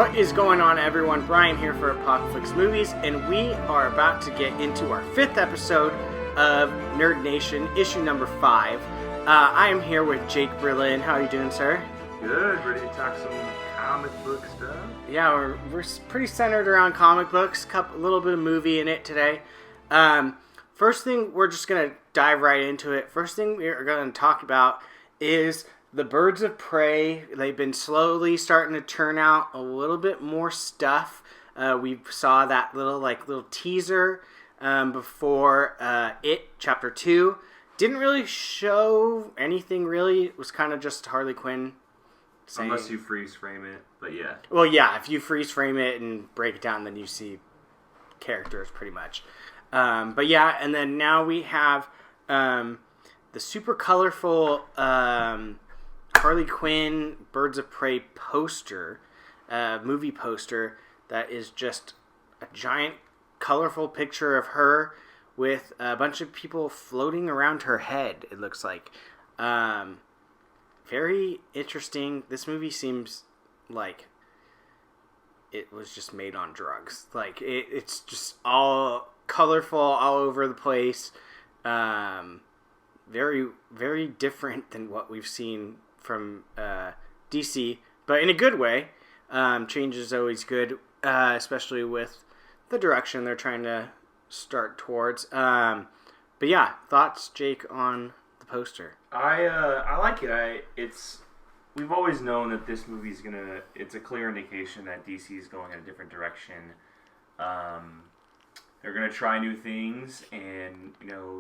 What is going on, everyone? Brian here for Apocaflix Movies, and we are about to get into our 5th episode of Nerd Nation, issue number 5. I am here with Jake Berlin. How are you doing, sir? Good. Ready to talk some comic book stuff? Yeah, we're pretty centered around comic books. A little bit of movie in it today. First thing, we're just going to dive right into it. First thing we're going to talk about is the Birds of Prey. They've been slowly starting to turn out a little bit more stuff. We saw that little teaser before It Chapter 2. Didn't really show anything really. It was kind of just Harley Quinn saying, unless you freeze frame it, but yeah. Well, yeah, if you freeze frame it and break it down, then you see characters pretty much. But yeah, and then now we have the super colorful Harley Quinn Birds of Prey poster, movie poster, that is just a giant colorful picture of her with a bunch of people floating around her head, it looks like. Very interesting. This movie seems like it was just made on drugs. Like, it's just all colorful all over the place. Very, very different than what we've seen from DC, but in a good way. Change is always good, especially with the direction they're trying to start towards. But yeah, thoughts, Jake, on the poster? I like it. We've always known that this movie's it's a clear indication that DC is going in a different direction. They're gonna try new things and,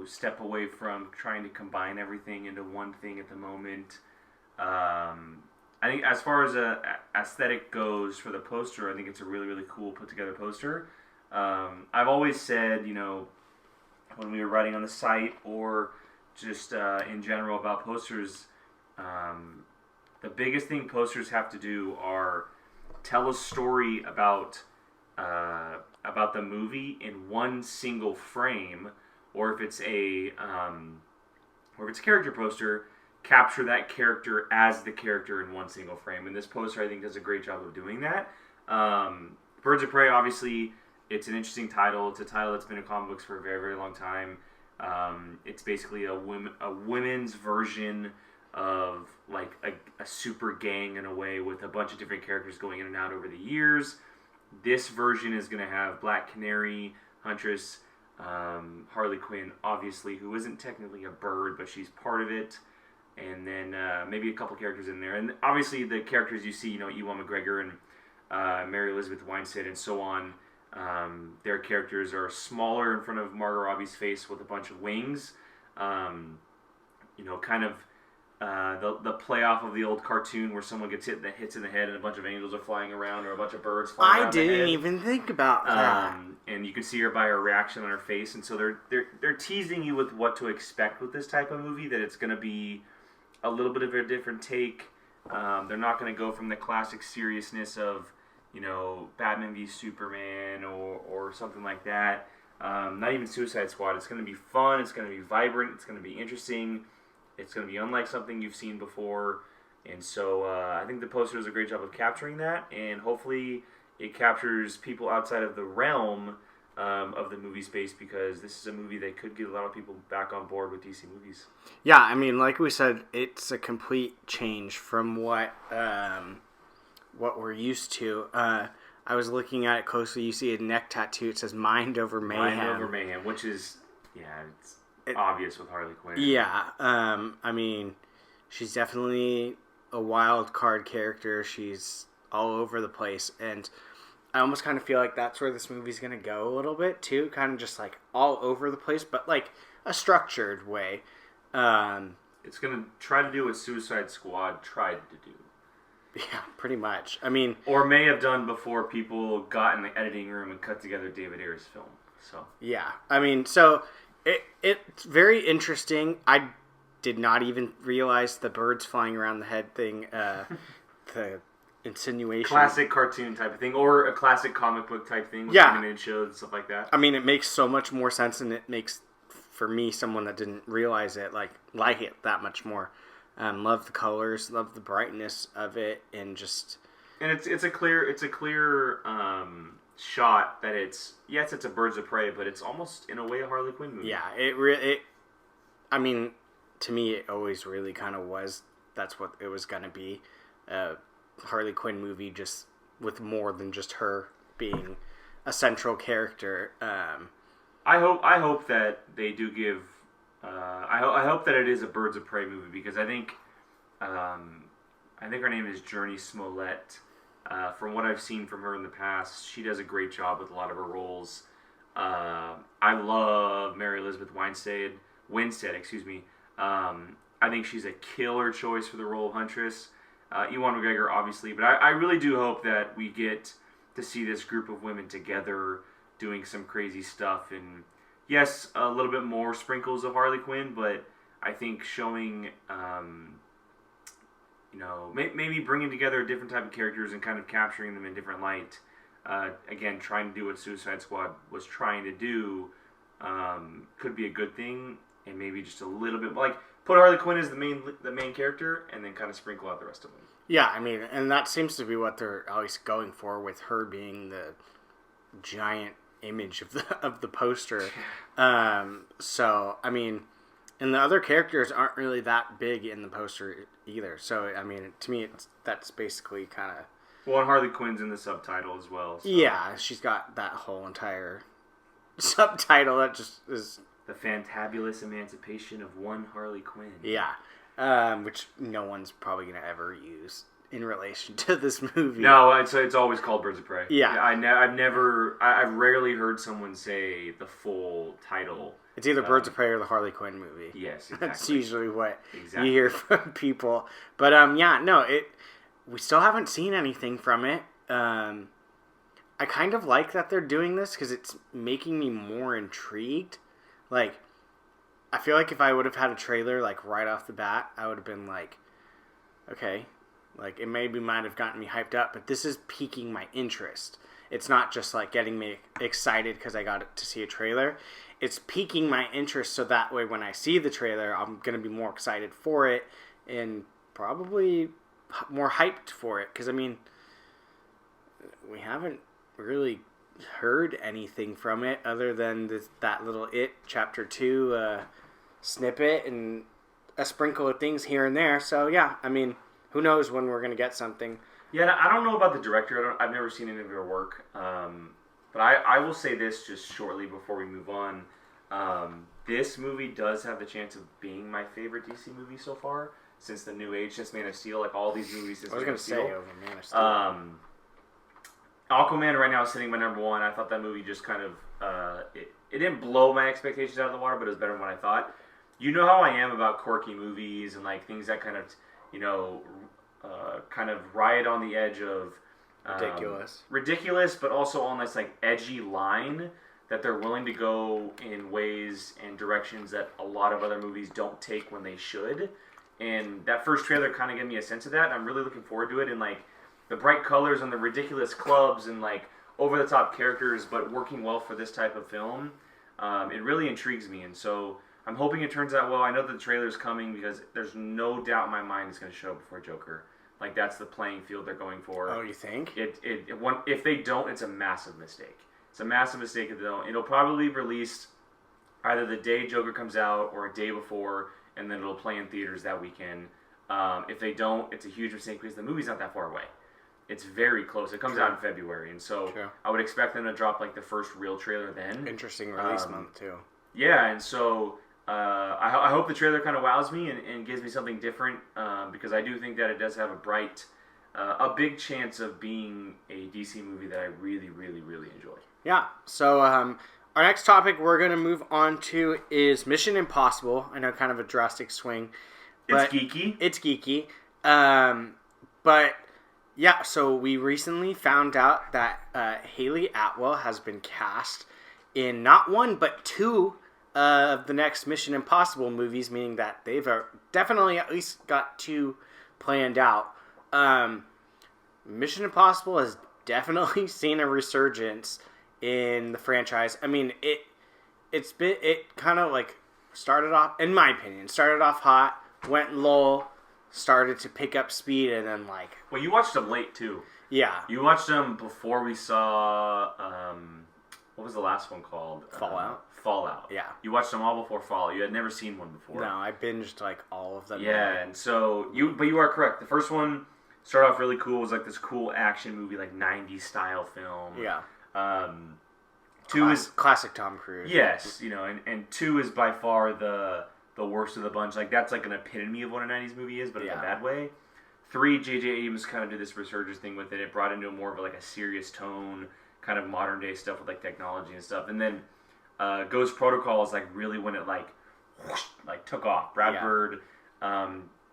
step away from trying to combine everything into one thing at the moment. I think as far as aesthetic goes for the poster, I think it's a really, really cool put together poster. I've always said, when we were writing on the site or just in general about posters, the biggest thing posters have to do are tell a story about the movie in one single frame, or if it's a character poster, capture that character as the character in one single frame. And this poster, I think, does a great job of doing that. Birds of Prey, obviously, it's an interesting title. It's a title that's been in comic books for a very, very long time. It's basically a women's version of like a super gang in a way, with a bunch of different characters going in and out over the years. This version is going to have Black Canary, Huntress, Harley Quinn, obviously, who isn't technically a bird, but she's part of it. And then maybe a couple characters in there. And obviously the characters you see, Ewan McGregor and Mary Elizabeth Winstead and so on, their characters are smaller in front of Margot Robbie's face with a bunch of wings. Kind of the playoff of the old cartoon where someone gets hits in the head and a bunch of angels are flying around, or a bunch of birds flying around. I didn't even think about that. And you can see her by her reaction on her face. And so they're teasing you with what to expect with this type of movie, that it's going to be a little bit of a different take. They're not going to go from the classic seriousness of, Batman v Superman or something like that. Not even Suicide Squad. It's going to be fun. It's going to be vibrant. It's going to be interesting. It's going to be unlike something you've seen before. And so I think the poster does a great job of capturing that. And hopefully it captures people outside of the realm of the movie space, because this is a movie that could get a lot of people back on board with DC movies. Yeah, I mean, like we said, it's a complete change from what we're used to. I was looking at it closely. You see a neck tattoo. It says "Mind Over Mayhem." Mind Over Mayhem, which is, it's obvious with Harley Quinn. Yeah, I mean, she's definitely a wild card character. She's all over the place, and I almost kind of feel like that's where this movie's going to go a little bit, too. Kind of just, like, all over the place, but, like, a structured way. It's going to try to do what Suicide Squad tried to do. Yeah, pretty much. I mean... Or may have done before people got in the editing room and cut together David Ayer's film. So yeah, I mean, so it's very interesting. I did not even realize the birds flying around the head thing, the insinuation. Classic cartoon type of thing, or a classic comic book type thing with animated shows and stuff like that. I mean, it makes so much more sense, and it makes, for me, someone that didn't realize it, like it that much more. Love the colors, love the brightness of it, and just And it's a clear shot that it's a Birds of Prey, but it's almost in a way a Harley Quinn movie. Yeah, I mean, to me, it always really kind of was. That's what it was gonna be, a Harley Quinn movie, just with more than just her being a central character. I hope that they do give. I hope that it is a Birds of Prey movie, because I think her name is Journey Smollett. From what I've seen from her in the past, she does a great job with a lot of her roles. I love Mary Elizabeth Winstead, excuse me. I think she's a killer choice for the role of Huntress. Ewan McGregor, obviously, but I really do hope that we get to see this group of women together doing some crazy stuff. And yes, a little bit more sprinkles of Harley Quinn, but I think showing, maybe bringing together a different type of characters and kind of capturing them in different light. Again, trying to do what Suicide Squad was trying to do could be a good thing, and maybe just a little bit like put Harley Quinn as the main character, and then kind of sprinkle out the rest of them. Yeah, I mean, and that seems to be what they're always going for, with her being the giant image of the poster. So I mean, and the other characters aren't really that big in the poster either. So I mean, to me, that's basically kind of. Well, and Harley Quinn's in the subtitle as well. So. Yeah, she's got that whole entire subtitle that just is. The Fantabulous Emancipation of One Harley Quinn. Yeah, which no one's probably going to ever use in relation to this movie. No, it's always called Birds of Prey. Yeah. I've rarely heard someone say the full title. It's either Birds of Prey or the Harley Quinn movie. Yes, exactly. That's usually what you hear from people. But we still haven't seen anything from it. I kind of like that they're doing this because it's making me more intrigued. Like, I feel like if I would have had a trailer, like, right off the bat, I would have been like, okay, like, it maybe might have gotten me hyped up, but this is piquing my interest. It's not just, like, getting me excited because I got to see a trailer. It's piquing my interest so that way when I see the trailer, I'm going to be more excited for it and probably more hyped for it. Because, I mean, we haven't really heard anything from it other than that little Chapter 2 snippet and a sprinkle of things here and there. So, yeah, I mean, who knows when we're going to get something. Yeah, I don't know about the director. I've never seen any of her work. But I will say this just shortly before we move on. This movie does have the chance of being my favorite DC movie so far since the New Age, since Man of Steel, like all these movies since Man of Steel. I was going to say over Man of Steel. Aquaman right now is sitting my number one. I thought that movie just kind of it didn't blow my expectations out of the water, but it was better than what I thought. You know how I am about quirky movies and like things that kind of kind of ride on the edge of ridiculous, but also on this like edgy line that they're willing to go in ways and directions that a lot of other movies don't take when they should. And that first trailer kind of gave me a sense of that. And I'm really looking forward to it. And like the bright colors and the ridiculous clubs and like over-the-top characters, but working well for this type of film, it really intrigues me. And so I'm hoping it turns out well. I know that the trailer's coming because there's no doubt in my mind it's going to show before Joker. Like that's the playing field they're going for. Oh, you think? If they don't, it's a massive mistake. It's a massive mistake if they don't. It'll probably be released either the day Joker comes out or a day before, and then it'll play in theaters that weekend. If they don't, it's a huge mistake because the movie's not that far away. It's very close. It comes out in February, and so I would expect them to drop like the first real trailer then. Interesting release month too. Yeah, and so I hope the trailer kind of wows me and gives me something different because I do think that it does have a big chance of being a DC movie that I really, really, really enjoy. Yeah. So our next topic we're going to move on to is Mission Impossible. I know, kind of a drastic swing. It's geeky. It's geeky. But yeah, so we recently found out that Hayley Atwell has been cast in not one but two of the next Mission Impossible movies, meaning that they've definitely at least got two planned out. Mission Impossible has definitely seen a resurgence in the franchise. I mean, it kind of like started off, in my opinion, hot, went low, started to pick up speed, and then like... Well, you watched them late, too. Yeah. You watched them before we saw, what was the last one called? Fallout. Fallout. Yeah. You watched them all before Fallout. You had never seen one before. No, I binged like all of them. Yeah, and so but you are correct. The first one started off really cool. It was like this cool action movie, like 90s style film. Yeah. Two is classic Tom Cruise. Yes, and two is by far the worst of the bunch. Like that's like an epitome of what a 90s movie is, but in a bad way. 3, JJ Abrams kind of did this resurgence thing with it. It brought into more of like a serious tone, kind of modern day stuff with like technology and stuff. And then Ghost Protocol is like really when it like took off. Brad Bird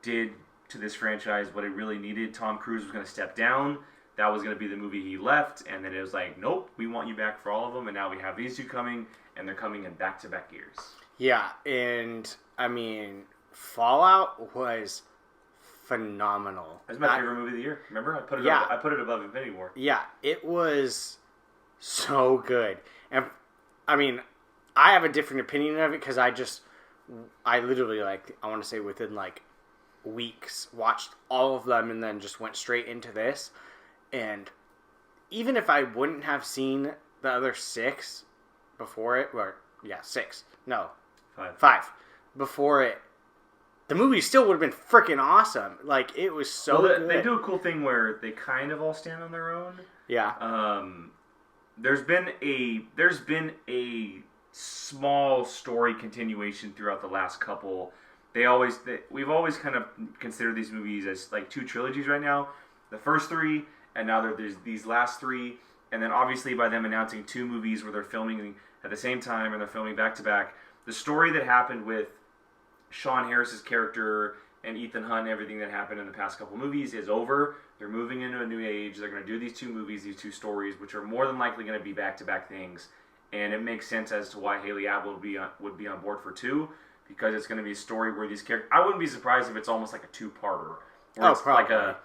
did to this franchise what it really needed. Tom Cruise was going to step down. That was going to be the movie he left, and then it was like, nope, we want you back for all of them, and now we have these two coming, and they're coming in back-to-back years. Yeah, and I mean, Fallout was phenomenal. That's my favorite movie of the year. Remember, I put it above Infinity War. Yeah, it was so good, and I mean, I have a different opinion of it because I literally I want to say within weeks watched all of them and then just went straight into this. And even if I wouldn't have seen the other 6 before it, 5 before it, the movie still would have been freaking awesome. Like, it was so good. They do a cool thing where they kind of all stand on their own. Yeah. There's been a small story continuation throughout the last couple. We've always kind of considered these movies as like 2 trilogies right now. The first 3, and now there's these last 3, and then obviously by them announcing 2 movies where they're filming at the same time and they're filming back to back, the story that happened with Sean Harris's character and Ethan Hunt and everything that happened in the past couple movies is over. They're moving into a new age. They're going to do these 2 movies, these 2 stories, which are more than likely going to be back to back things, and it makes sense as to why Hayley Atwell would be on board for 2. Because it's going to be a story where these characters... I wouldn't be surprised if it's almost like a 2-parter. It's probably.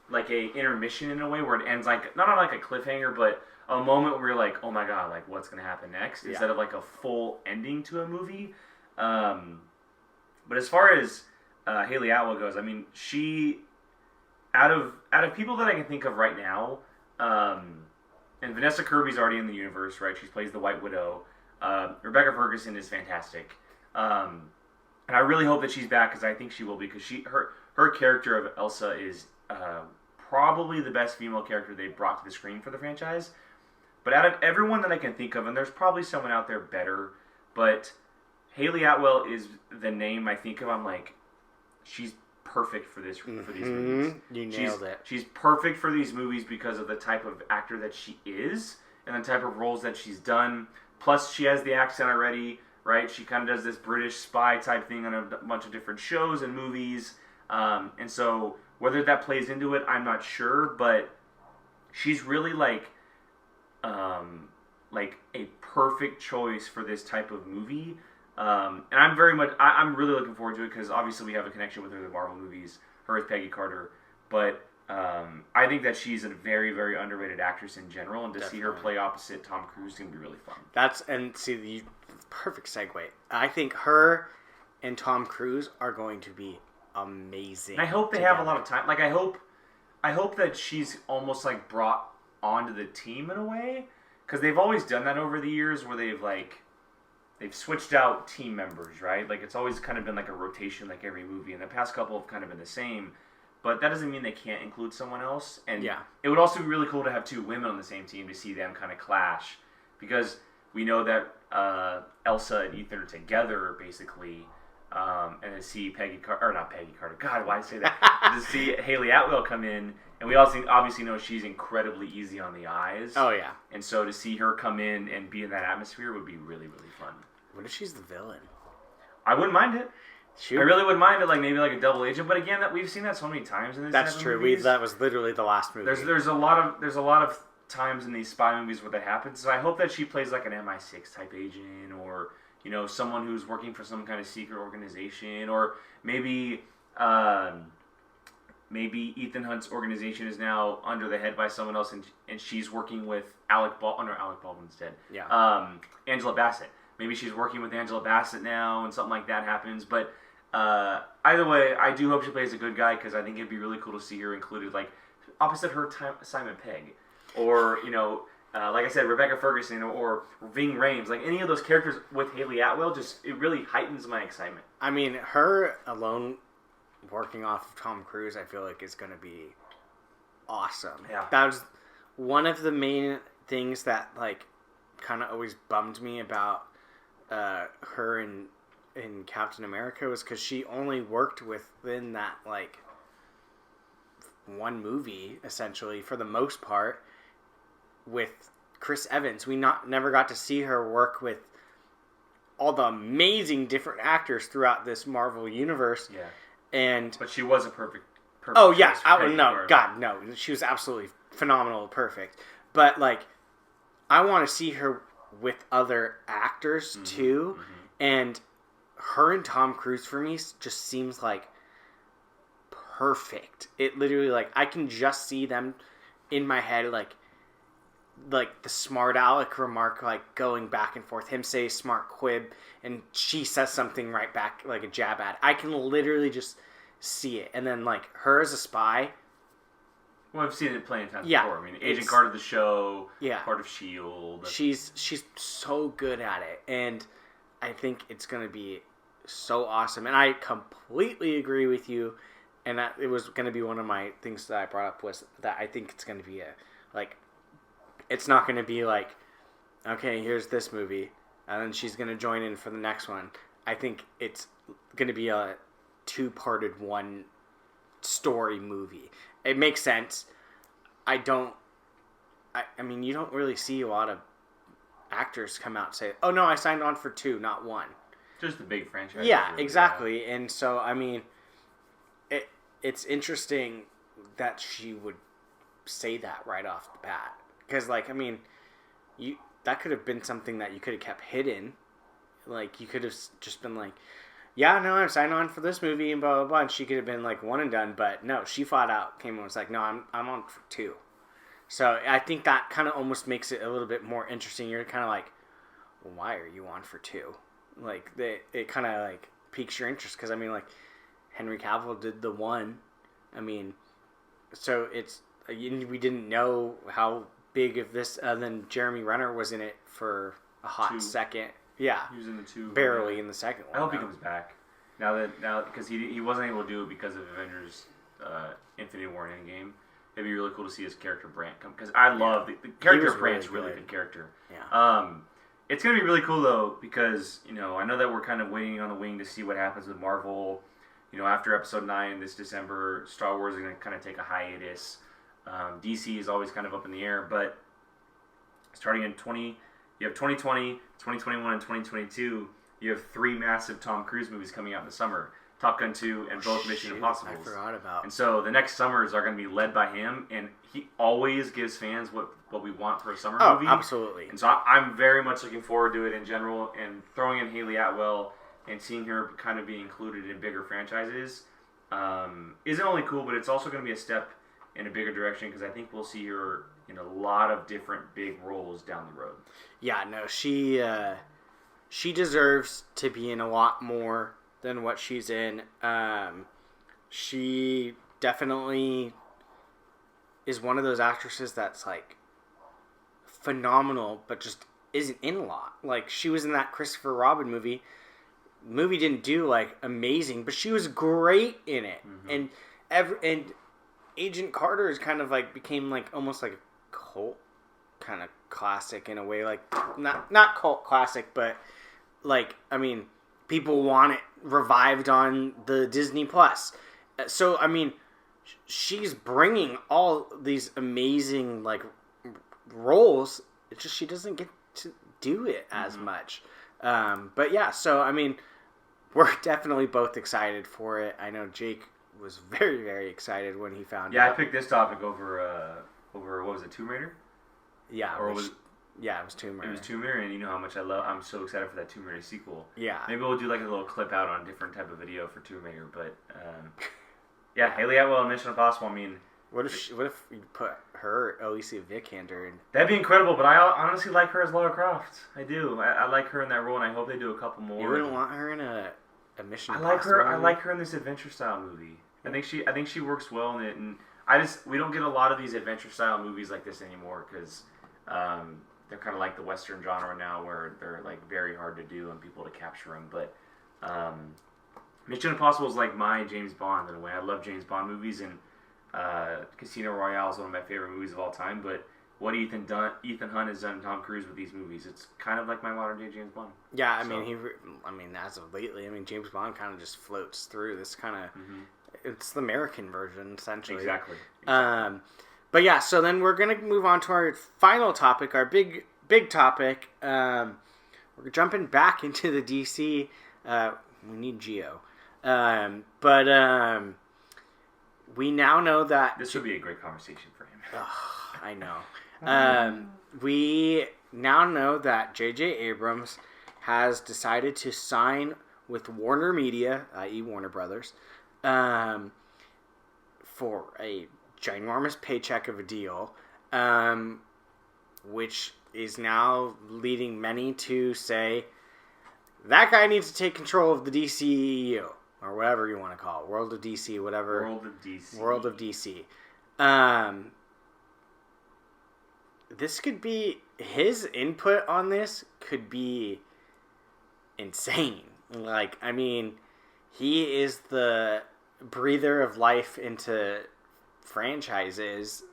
Like a intermission in a way where it ends like... Not on like a cliffhanger, but a moment where you're like, oh my god, like what's going to happen next? Instead of like a full ending to a movie. But as far as Hayley Atwell goes, I mean, she... Out of people that I can think of right now... and Vanessa Kirby's already in the universe, right? She plays the White Widow. Rebecca Ferguson is fantastic. And I really hope that she's back because I think she will, because her character of Elsa is probably the best female character they've brought to the screen for the franchise. But out of everyone that I can think of, and there's probably someone out there better, but Hayley Atwell is the name I think of. I'm like, she's perfect for these movies. You nailed it. She's perfect for these movies because of the type of actor that she is and the type of roles that she's done. Plus, she has the accent already. Right, she kind of does this British spy type thing on a bunch of different shows and movies, and so whether that plays into it, I'm not sure. But she's really like a perfect choice for this type of movie, and I'm really looking forward to it because obviously we have a connection with her in the Marvel movies. Her as Peggy Carter, but I think that she's a very, very underrated actress in general, and to see her play opposite Tom Cruise is gonna be really fun. Perfect segue. I think her and Tom Cruise are going to be amazing. And I hope they have a lot of time. Like I hope that she's almost like brought onto the team in a way, because they've always done that over the years where they've switched out team members, right? Like it's always kind of been like a rotation, like every movie. And the past couple have kind of been the same, but that doesn't mean they can't include someone else. And it would also be really cool to have 2 women on the same team to see them kind of clash, because we know that Elsa and Ethan are together, basically, and to see not Peggy Carter, God, why did I say that? To see Hayley Atwell come in, and we also obviously know she's incredibly easy on the eyes. Oh, yeah. And so to see her come in and be in that atmosphere would be really, really fun. What if she's the villain? I wouldn't mind it. I really wouldn't mind it, like maybe like a double agent, but again, we've seen that so many times in this. That's true. That was literally the last movie. There's a lot of times in these spy movies where that happens, so I hope that she plays like an MI6 type agent, or someone who's working for some kind of secret organization, or maybe Ethan Hunt's organization is now under the head by someone else, and she's working with Alec Baldwin's dead. Yeah. Angela Bassett. Maybe she's working with Angela Bassett now, and something like that happens. But either way, I do hope she plays a good guy, because I think it'd be really cool to see her included, like opposite her Simon Pegg, or like I said, Rebecca Ferguson or Ving Rhames, like any of those characters with Hayley Atwell, it really heightens my excitement. I mean, her alone working off of Tom Cruise, I feel like is going to be awesome. Yeah. That was one of the main things that like kind of always bummed me about her in Captain America was because she only worked within that like one movie essentially for the most part with Chris Evans. We never got to see her work with all the amazing different actors throughout this Marvel universe. Yeah. But she was a perfect oh yeah, no, she was absolutely phenomenal, perfect. But like, I want to see her with other actors too, and her and Tom Cruise for me just seems like perfect. It literally like I can just see them in my head like the smart aleck remark like going back and forth. Him say smart quib and she says something right back like a jab at. I can literally just see it. And then like her as a spy. Well, I've seen it plenty of times before. I mean, Agent Carter the show, part of S.H.I.E.L.D. She's so good at it, and I think it's going to be so awesome. And I completely agree with you, and that it was going to be one of my things that I brought up was that I think it's going to be it's not going to be like, okay, here's this movie, and then she's going to join in for the next one. I think it's going to be a two-parted one story movie. It makes sense. I mean, you don't really see a lot of actors come out and say, oh no, I signed on for 2, not 1. Just the big franchise. Yeah, exactly. Yeah. And so, I mean, it's interesting that she would say that right off the bat. Because, like, I mean, that could have been something that you could have kept hidden. Like, you could have just been like, yeah, no, I'm signed on for this movie and blah, blah, blah. And she could have been like one and done. But no, she flat out came and was like, no, I'm on for 2. So I think that kind of almost makes it a little bit more interesting. You're kind of like, well, why are you on for 2? Like, it kind of like piques your interest. Because, I mean, like, Henry Cavill did the 1. I mean, so we didn't know how big of this, then Jeremy Renner was in it for a hot second. Yeah, he was in the 2. Barely in the second one. I hope he comes back. Now because he wasn't able to do it because of Avengers Infinity War and Endgame. It'd be really cool to see his character Brant come, because I love the character of Brant's really good character. Yeah. It's gonna be really cool though, because I know that we're kind of waiting on the wing to see what happens with Marvel. After Episode 9 this December, Star Wars is gonna kind of take a hiatus. DC is always kind of up in the air, but starting in you have 2020, 2021, and 2022. You have 3 massive Tom Cruise movies coming out in the summer. Top Gun 2 and both Mission Impossible. I forgot about. And so the next summers are going to be led by him, and he always gives fans what we want for a summer movie. Oh, absolutely. And so I'm very much looking forward to it in general, and throwing in Hayley Atwell and seeing her kind of be included in bigger franchises isn't only cool, but it's also going to be a step in a bigger direction, because I think we'll see her in a lot of different big roles down the road. Yeah, no, she deserves to be in a lot more than what she's in. She definitely is one of those actresses that's like phenomenal, but just isn't in a lot. Like, she was in that Christopher Robin movie. Movie didn't do like amazing, but she was great in it. Mm-hmm. And Agent Carter is kind of like became like almost like a cult kind of classic in a way, like not cult classic, but like, I mean, people want it revived on the Disney Plus. So I mean, she's bringing all these amazing like roles. It's just she doesn't get to do it as much. But yeah, so I mean, we're definitely both excited for it. I know Jake was very, very excited when he found out. Yeah, I picked this topic over what was it, Tomb Raider? Yeah, or it was Tomb Raider. It was Tomb Raider, and you know how much I'm so excited for that Tomb Raider sequel. Yeah. Maybe we'll do like a little clip out on a different type of video for Tomb Raider, but yeah, Hayley Atwell and Mission Impossible. I mean, what if you put her, Alicia Vikander, in? That'd be incredible. But I honestly like her as Lara Croft. I do. I like her in that role, and I hope they do a couple more. You wouldn't want her in a Mission Impossible I like her. movie? I like her in this adventure style movie. I think she works well in it, and We don't get a lot of these adventure style movies like this anymore because they're kind of like the Western genre now, where they're like very hard to do and people to capture them. But Mission Impossible is like my James Bond in a way. I love James Bond movies, and Casino Royale is one of my favorite movies of all time. But what Ethan Hunt has done, Tom Cruise with these movies, it's kind of like my modern day James Bond. Yeah, I mean, as of lately, James Bond kind of just floats through this kind of. It's the American version, essentially. Exactly. But yeah, so then we're gonna move on to our final topic, our big topic. We're jumping back into the DC. We need Geo, but we now know that this would be a great conversation for him. I know. We now know that JJ Abrams has decided to sign with Warner Media, i.e. Warner Brothers, for a ginormous paycheck of a deal, which is now leading many to say that guy needs to take control of the DCEU, or whatever you want to call it, World of DC, whatever. World of DC. This could be, his input on this could be insane. Like, I mean, he is the breather of life into franchises.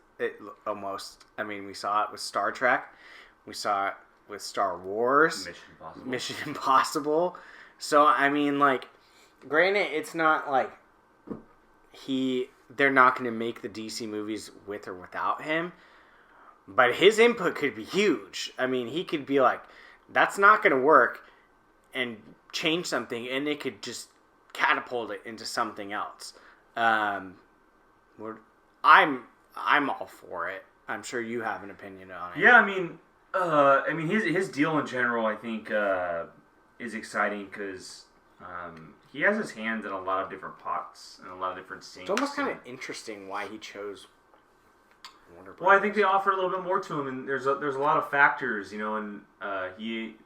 Almost. I mean, we saw it with Star Trek. We saw it with Star Wars. Mission Impossible. So, I mean, like, granted, it's not like they're not going to make the DC movies with or without him. But his input could be huge. I mean, he could be like, that's not going to work, and change something, and it could just catapult it into something else. I'm all for it. I'm sure you have an opinion on it. Yeah, I mean, his deal in general, I think, is exciting because he has his hands in a lot of different pots and a lot of different sinks. It's almost kind of interesting why he chose Warner Brothers. Well, I think they offered a little bit more to him, and there's a lot of factors, you know. And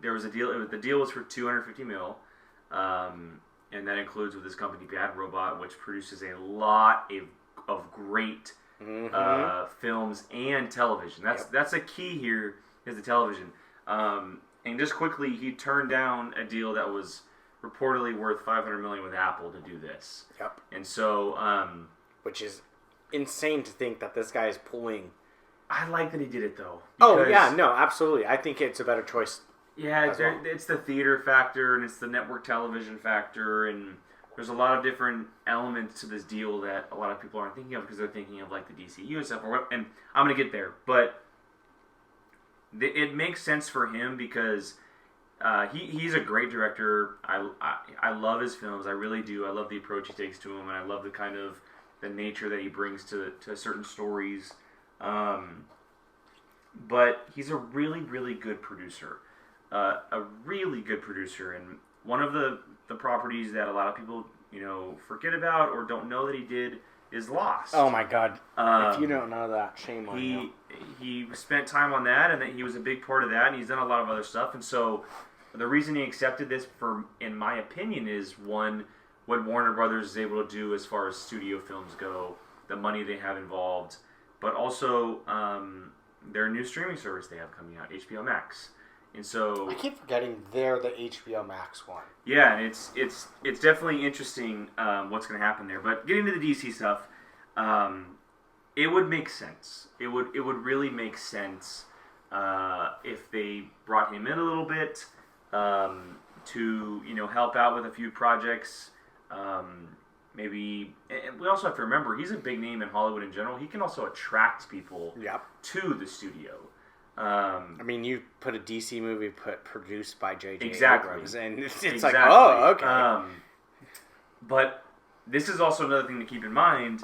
there was a deal. The deal was for $250 million, and that includes with this company Bad Robot, which produces a lot of great films and television. That's a key here is the television. And just quickly, he turned down a deal that was reportedly worth $500 million with Apple to do this. Yep. And so, which is insane to think that this guy is pulling. I like that he did it though. Oh yeah, no, absolutely. I think it's a better choice. Yeah, it's the theater factor and it's the network television factor, and there's a lot of different elements to this deal that a lot of people aren't thinking of because they're thinking of like the DCEU and stuff. And I'm gonna get there, but it makes sense for him because he's a great director. I love his films. I really do. I love the approach he takes to them, and I love the kind of the nature that he brings to certain stories. But he's a really, really good producer. A really good producer. And one of the properties that a lot of people, forget about or don't know that he did is Lost. Oh my God. If you don't know that, shame on you. He spent time on that, and that he was a big part of that, and he's done a lot of other stuff. And so the reason he accepted this, in my opinion, is one, what Warner Brothers is able to do as far as studio films go, the money they have involved, but also their new streaming service they have coming out, HBO Max. And so I keep forgetting they're the HBO Max one. Yeah, and it's definitely interesting what's going to happen there. But getting to the DC stuff, it would make sense. It would really make sense if they brought him in a little bit to help out with a few projects. Maybe, and we also have to remember he's a big name in Hollywood in general. He can also attract people to the studio. You put a DC movie produced by JJ Exactly. Abrams, and it's exactly. like, oh, okay. But this is also another thing to keep in mind.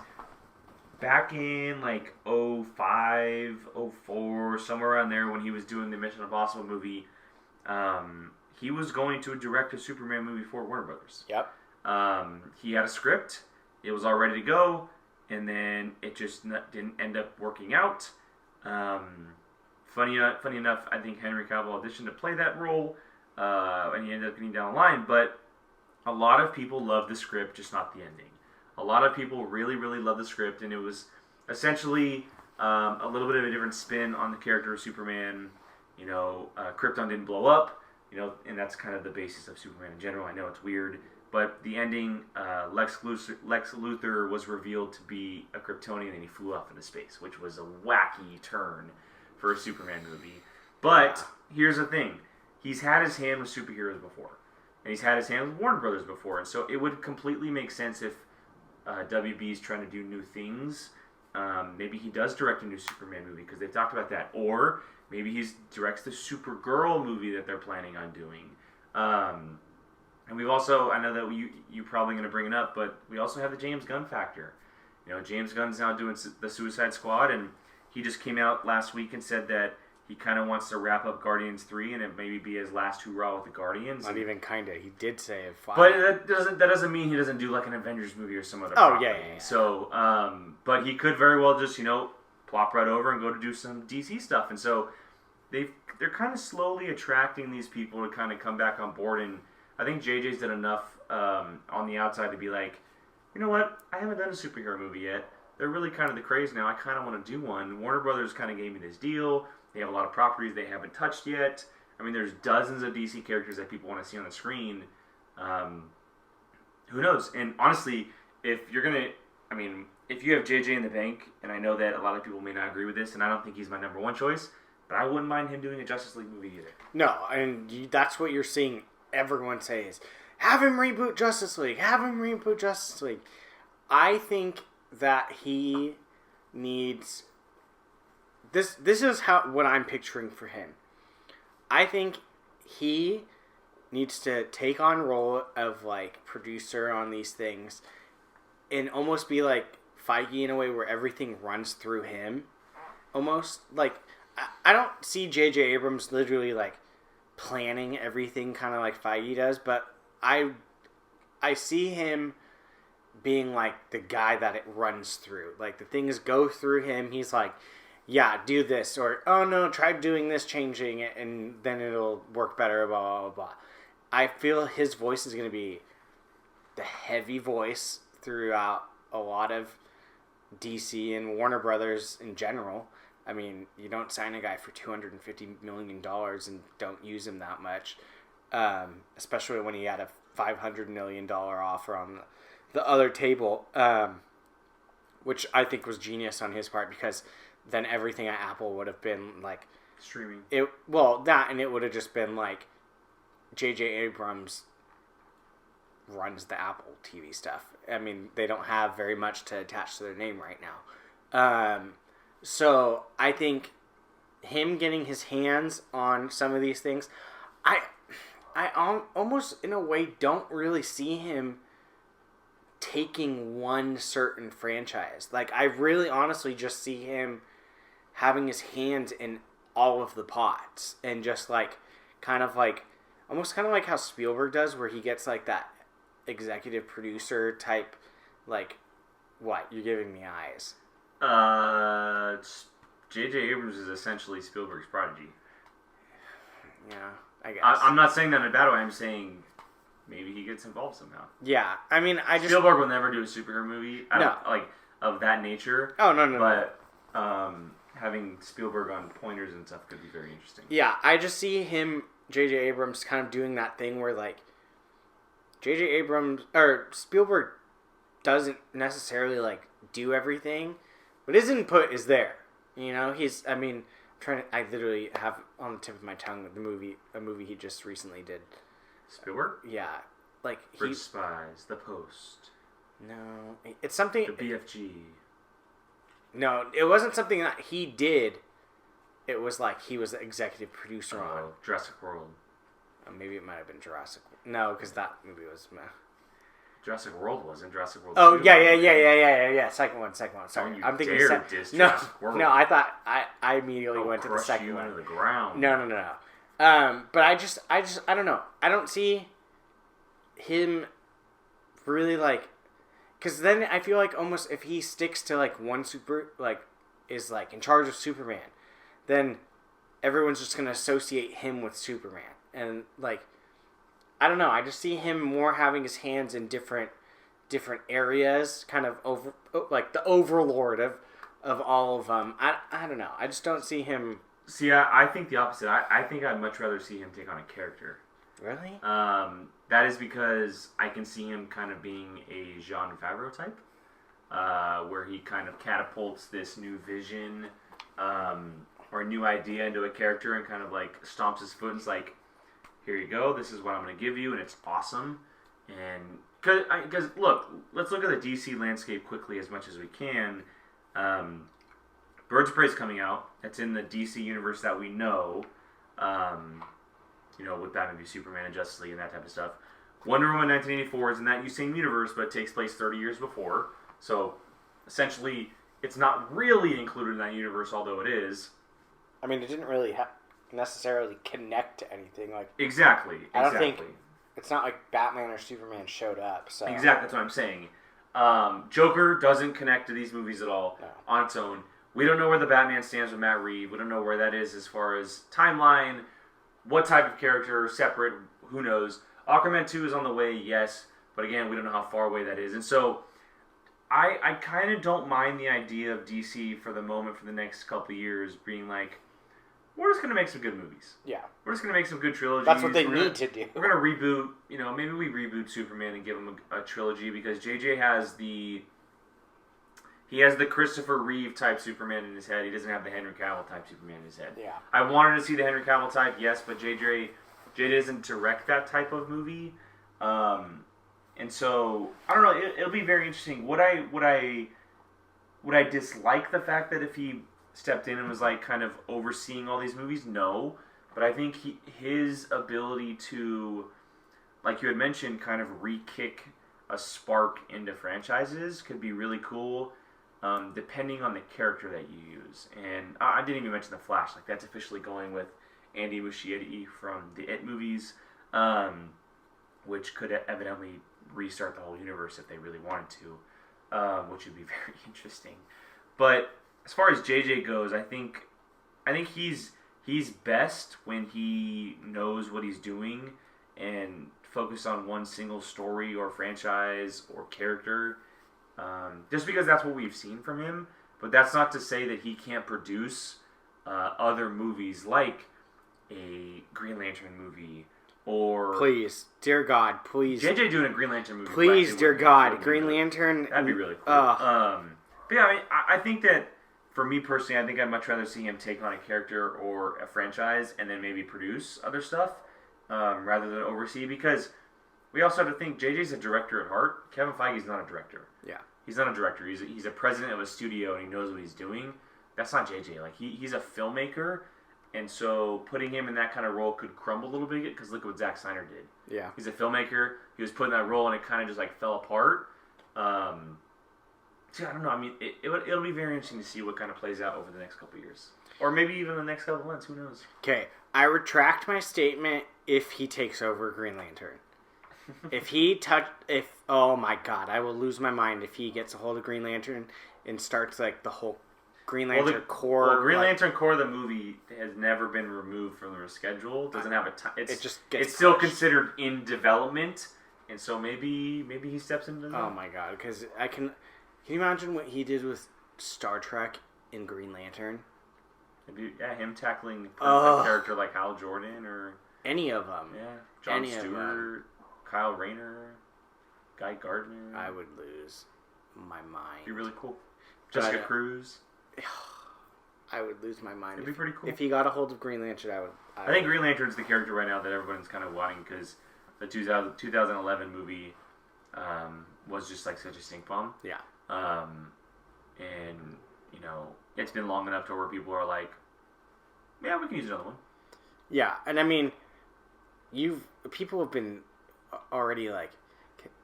Back in like 05, 04, somewhere around there, when he was doing the Mission Impossible movie, he was going to direct a Superman movie for Warner Brothers. Yep. He had a script. It was all ready to go, and then it just didn't end up working out. Funny enough, I think Henry Cavill auditioned to play that role, and he ended up getting down the line. But a lot of people love the script, just not the ending. A lot of people really, really love the script, and it was essentially a little bit of a different spin on the character of Superman. Krypton didn't blow up, and that's kind of the basis of Superman in general. I know it's weird, but the ending, Lex Luthor was revealed to be a Kryptonian, and he flew off into space, which was a wacky turn for a Superman movie. But here's the thing. He's had his hand with superheroes before, and he's had his hand with Warner Brothers before, and so it would completely make sense if WB is trying to do new things. Maybe he does direct a new Superman movie, because they've talked about that, or maybe he directs the Supergirl movie that they're planning on doing. And we've also, I know that you're probably going to bring it up, but we also have the James Gunn factor. James Gunn's now doing the Suicide Squad, and he just came out last week and said that he kind of wants to wrap up Guardians 3 and it maybe be his last hurrah with the Guardians. Not even kind of. He did say it. But that doesn't mean he doesn't do like an Avengers movie or some other property. Yeah. So, but he could very well just, plop right over and go to do some DC stuff. And so they're kind of slowly attracting these people to kind of come back on board. And I think JJ's done enough on the outside to be like, you know what? I haven't done a superhero movie yet. They're really kind of the craze now. I kind of want to do one. Warner Brothers kind of gave me this deal. They have a lot of properties they haven't touched yet. I mean, there's dozens of DC characters that people want to see on the screen. Who knows? And honestly, if you have JJ in the bank, and I know that a lot of people may not agree with this, and I don't think he's my number one choice, but I wouldn't mind him doing a Justice League movie either. No, and that's what you're seeing everyone say is, have him reboot Justice League. Have him reboot Justice League. I think that he needs... This is what I'm picturing for him. I think he needs to take on role of like producer on these things and almost be like Feige in a way where everything runs through him. Almost like I don't see JJ Abrams literally like planning everything kind of like Feige does, but I see him being like the guy that it runs through. Like the things go through him. He's like, yeah, do this, or, oh no, try doing this, changing it, and then it'll work better, blah, blah, blah, blah. I feel his voice is going to be the heavy voice throughout a lot of DC and Warner Brothers in general. I mean, you don't sign a guy for $250 million and don't use him that much, especially when he had a $500 million offer on the other table, which I think was genius on his part, because then everything at Apple would have been like streaming. It would have just been like JJ Abrams runs the Apple TV stuff. I mean, they don't have very much to attach to their name right now. So I think him getting his hands on some of these things, I almost in a way don't really see him taking one certain franchise. Like, I really honestly just see him having his hands in all of the pots and just like almost kind of like how Spielberg does, where he gets like that executive producer type, like, what? You're giving me eyes. JJ Abrams is essentially Spielberg's prodigy. Yeah, I guess. I'm not saying that in a bad way. I'm saying maybe he gets involved somehow. Yeah, I mean, Spielberg will never do a superhero movie of that nature. Oh, no. But having Spielberg on pointers and stuff could be very interesting. Yeah, I just see him, JJ Abrams, kind of doing that thing where like JJ Abrams or Spielberg doesn't necessarily like do everything, but his input is there. I literally have on the tip of my tongue a movie he just recently did. Spielberg? Yeah. Like Bridge Spies, The Post. No, it's something... The BFG. No, it wasn't something that he did. It was like he was the executive producer on. Jurassic World. Maybe it might have been Jurassic World. No, because that movie was meh. Jurassic World wasn't. Jurassic World. Oh, yeah. Second one. Sorry. I'm thinking Jurassic World. No, I thought I immediately went to the second one. Into the ground. No. But I don't know. I don't see him really like, because then I feel like almost if he sticks to like one is like in charge of Superman, then everyone's just gonna associate him with Superman, and like, I don't know. I just see him more having his hands in different areas, kind of over like the overlord of all of them. I don't know. I just don't see him. See, I think the opposite. I think I'd much rather see him take on a character. Really? That is because I can see him kind of being a Jean Favreau type, where he kind of catapults this new vision or a new idea into a character and kind of like stomps his foot and is like, here you go, this is what I'm going to give you, and it's awesome. And because look, let's look at the DC landscape quickly as much as we can. Birds of Prey is coming out. That's in the DC universe that we know. With Batman v Superman and Justice League and that type of stuff. Wonder Woman 1984 is in that same universe, but it takes place 30 years before. So, essentially, it's not really included in that universe, although it is. I mean, it didn't really necessarily connect to anything. Like Exactly. I don't think it's not like Batman or Superman showed up. So exactly, that's what I'm saying. Joker doesn't connect to these movies at all on its own. We don't know where the Batman stands with Matt Reeves. We don't know where that is as far as timeline. What type of character, separate, who knows. Aquaman 2 is on the way, yes, but again, we don't know how far away that is. And so, I kind of don't mind the idea of DC for the moment, for the next couple of years, being like, we're just going to make some good movies. Yeah. We're just going to make some good trilogies. That's what they need to do. We're going to reboot, maybe we reboot Superman and give him a trilogy, because JJ has the Christopher Reeve type Superman in his head. He doesn't have the Henry Cavill type Superman in his head. Yeah. I wanted to see the Henry Cavill type, yes, but JJ doesn't direct that type of movie. And so, I don't know, it'll be very interesting. Would I dislike the fact that if he stepped in and was like kind of overseeing all these movies? No. But I think his ability to, like you had mentioned, kind of re-kick a spark into franchises could be really cool. Depending on the character that you use. And I didn't even mention The Flash. Like, that's officially going with Andy Muschietti from the It movies, which could evidently restart the whole universe if they really wanted to, which would be very interesting. But as far as JJ goes, I think he's best when he knows what he's doing and focus on one single story or franchise or character. Just because that's what we've seen from him, but that's not to say that he can't produce other movies like a Green Lantern movie or... Please, dear God, please. JJ doing a Green Lantern movie. Please, dear God, Green Lantern. That'd be really cool. But yeah, I mean, I think that for me personally, I think I'd much rather see him take on a character or a franchise and then maybe produce other stuff rather than oversee, because we also have to think JJ's a director at heart. Kevin Feige's not a director. Yeah. He's not a director. He's a president of a studio and he knows what he's doing. That's not JJ. Like he's a filmmaker, and so putting him in that kind of role could crumble a little bit, because look at what Zack Snyder did. Yeah. He's a filmmaker. He was put in that role and it kind of just like fell apart. So I don't know. I mean, it'll be very interesting to see what kind of plays out over the next couple of years, or maybe even the next couple of months. Who knows? Okay, I retract my statement. If he takes over Green Lantern. Oh my God, I will lose my mind if he gets a hold of Green Lantern and starts like the whole Green Lantern Corps. Well, Green Lantern Corps, the movie, has never been removed from the schedule. Doesn't have a time. It's still considered in development, and so maybe he steps into that. Oh my God, because can you imagine what he did with Star Trek in Green Lantern? Maybe, him tackling a character like Hal Jordan or any of them. Yeah, Jon Stewart. Kyle Rayner, Guy Gardner. I would lose my mind. Be really cool. Jessica Cruz. I would lose my mind. It'd be pretty cool. If he got a hold of Green Lantern, I think Green Lantern's the character right now that everyone's kind of wanting, because the 2011 movie was just like such a stink bomb. Yeah. And it's been long enough to where people are like, yeah, we can use another one. Yeah, and I mean, people have been already like,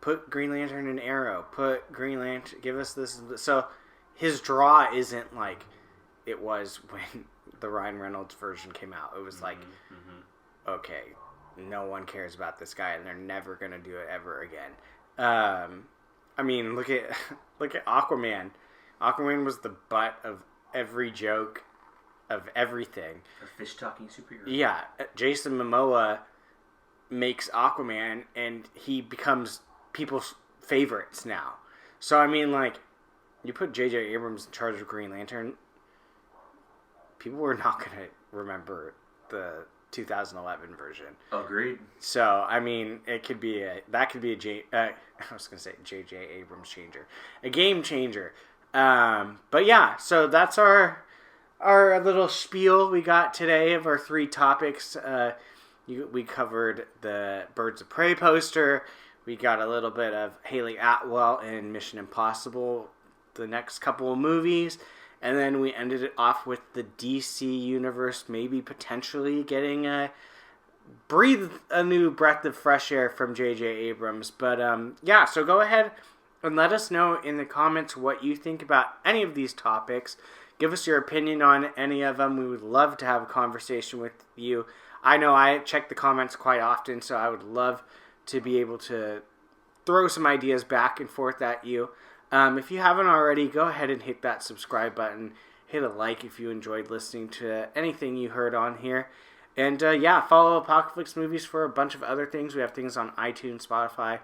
put Green Lantern in Arrow, put Green Lantern, give us this. So his draw isn't like it was when the Ryan Reynolds version came out. It was like, okay, no one cares about this guy and they're never going to do it ever again. I mean, look at Aquaman. Aquaman was the butt of every joke of everything. A fish-talking superhero. Yeah. Jason Momoa makes Aquaman and he becomes people's favorites now. So, I mean, like, you put JJ Abrams in charge of Green Lantern, people were not going to remember the 2011 version. Agreed. So, I mean, I was going to say JJ Abrams changer. A game changer. But yeah, so that's our little spiel we got today of our 3 topics. We covered the Birds of Prey poster. We got a little bit of Hayley Atwell in Mission Impossible, the next couple of movies. And then we ended it off with the DC universe maybe potentially getting breathe a new breath of fresh air from JJ Abrams. But yeah, so go ahead and let us know in the comments what you think about any of these topics. Give us your opinion on any of them. We would love to have a conversation with you. I know I check the comments quite often, so I would love to be able to throw some ideas back and forth at you. If you haven't already, go ahead and hit that subscribe button. Hit a like if you enjoyed listening to anything you heard on here. And yeah, follow Apocaflix Movies for a bunch of other things. We have things on iTunes, Spotify,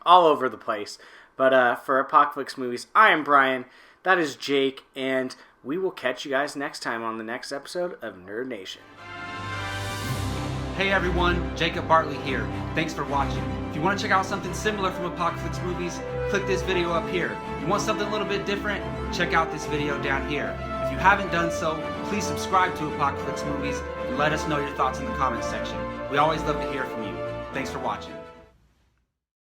all over the place. But for Apocaflix Movies, I am Brian. That is Jake. And we will catch you guys next time on the next episode of Nerd Nation. Hey everyone, Jacob Bartley here. Thanks for watching. If you want to check out something similar from Apocaflix Movies, click this video up here. If you want something a little bit different, check out this video down here. If you haven't done so, please subscribe to Apocaflix Movies and let us know your thoughts in the comments section. We always love to hear from you. Thanks for watching.